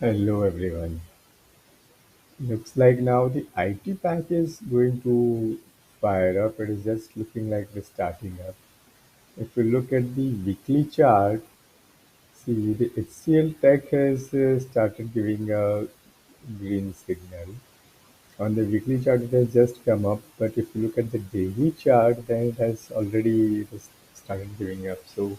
Hello everyone. Looks like now the IT pack is going to fire up. It is just looking like the starting up. If you look at the weekly chart, see the HCL tech has started giving a green signal. On the weekly chart, it has just come up, but if you look at the daily chart, then it has already just started giving up. So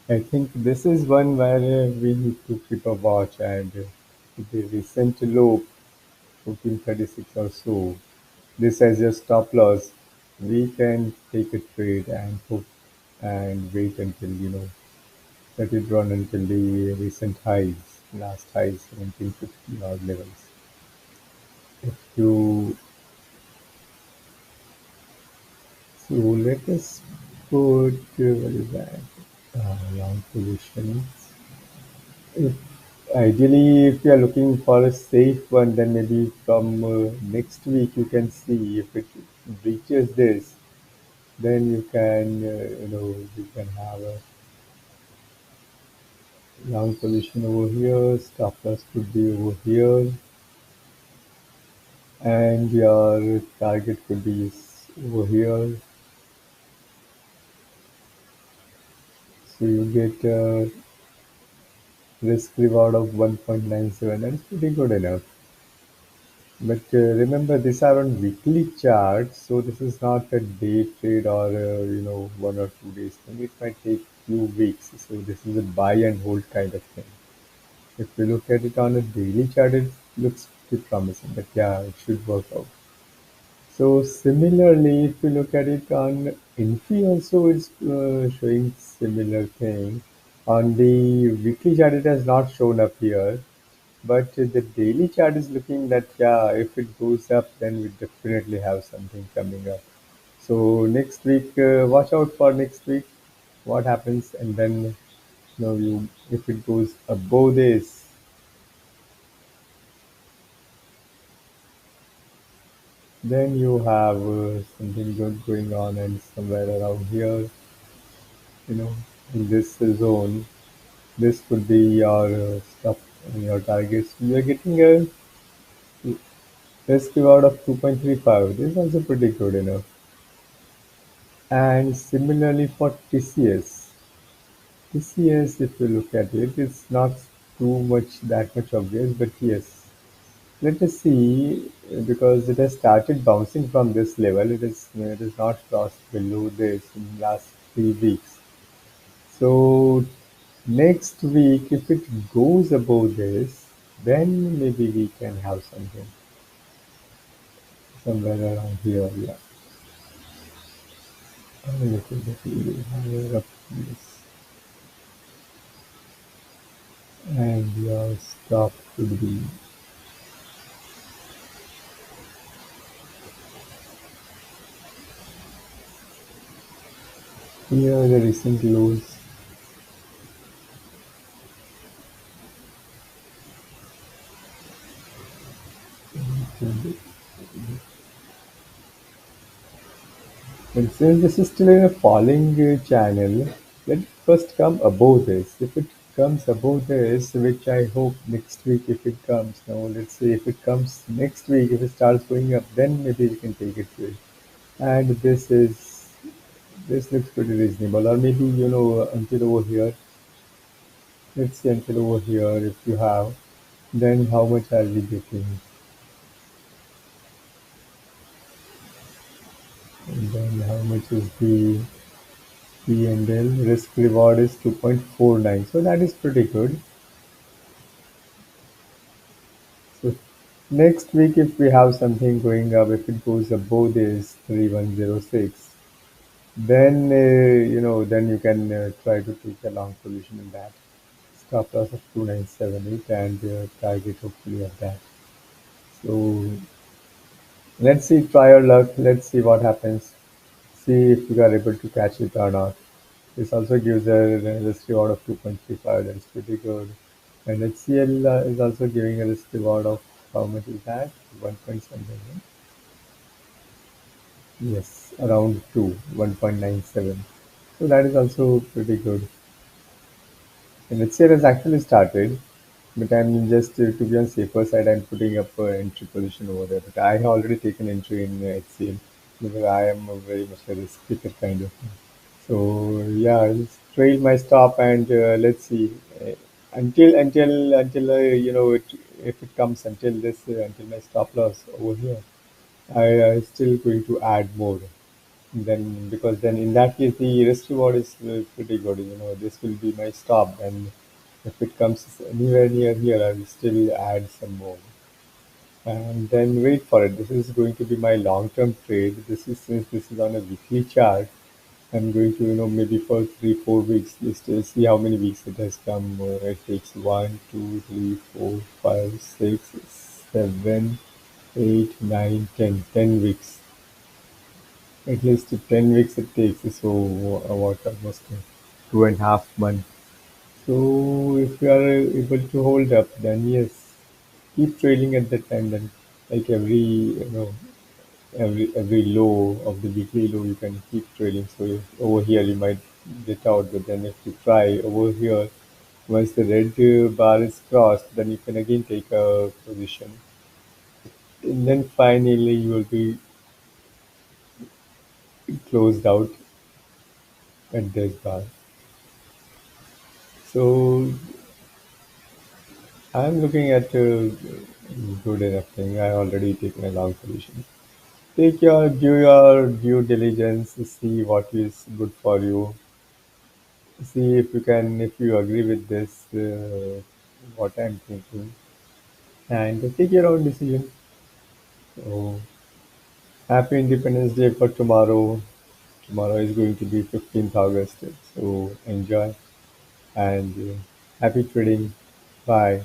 I think this is one where we need to keep a watch and the recent low 1436 or so. This as a stop loss. We can take a trade and hope and wait until let it run until the recent highs, last highs, 1750 odd levels. If you so let us put what is that? Long positions. If ideally, if you are looking for a safe one, then maybe from next week you can see if it breaches this, then you can you can have a long position over here, stop loss could be over here, and your target could be over here. So you get a risk reward of 1.97. That's pretty good enough. But remember, these are on weekly charts, so this is not a day trade or 1 or 2 days thing. It might take few weeks. So this is a buy and hold kind of thing. If you look at it on a daily chart, it looks pretty promising. But yeah, it should work out. So similarly, if you look at it on Infy also, it's showing similar thing. On the weekly chart, it has not shown up here. But the daily chart is looking that, yeah, if it goes up, then we definitely have something coming up. So next week, watch out for next week, what happens, and then you if it goes above this, then you have something good going on, and somewhere around here, you know, in this zone, this could be your stuff and your targets. You are getting a risk reward of 2.35. This is also pretty good enough. And similarly for TCS. TCS, if you look at it, it's not too much that much obvious, but yes. Let us see because it has started bouncing from this level. It is not crossed below this in last 3 weeks. So next week, if it goes above this, then maybe we can have something somewhere around here. Yeah, a little bit higher up this, and your stop could be here are the recent lows. And since this is still in a falling channel, let it first come above this. If it comes above this, which I hope next week if it comes. Now let's say if it comes next week, if it starts going up, then maybe we can take it to it. And this looks pretty reasonable. Or maybe until over here. Let's say until over here if you have, then how much are we getting? And then how much is the P&L risk reward is 2.49. So that is pretty good. So next week, if we have something going up, if it goes above this 3106, then then you can try to take a long position in that. Stop loss of 2978 and target hopefully of that. So let's see, try our luck. Let's see what happens. See if you are able to catch it or not. This also gives a risk reward of 2.35. That's pretty good. And HCL is also giving a risk reward of how much is that? 1 point something. Right? Yes, around 2, 1.97. So that is also pretty good. And HCL has actually started. But I'm just to be on safer side, I'm putting up entry position over there. But I have already taken entry in HCL because I am a very much a risk taker kind of. So yeah, I'll trail my stop and let's see until if it comes until this until my stop loss over here, I still going to add more. Then because then in that case the risk reward is pretty good. This will be my stop, and if it comes anywhere near here, I will still add some more. And then wait for it. This is going to be my long-term trade. This is since this is on a weekly chart. I'm going to, maybe for 3, 4 weeks, just see how many weeks it has come. It takes 1, 2, 3, 4, 5, 6, 7, 8, 9, 10 weeks. At least 10 weeks it takes. So what almost 2.5 months. So if you are able to hold up, then yes, keep trailing at that time. Then like every low of the weekly low you can keep trailing. So if over here you might get out, but then if you try over here, once the red bar is crossed, then you can again take a position. And then finally you will be closed out at this bar. So I'm looking at a good enough thing. I already taken a long position. Do your due diligence, see what is good for you. See if you agree with this, what I'm thinking, and take your own decision. So, happy Independence Day for tomorrow. Tomorrow is going to be 15th August. So, enjoy and happy trading. Bye.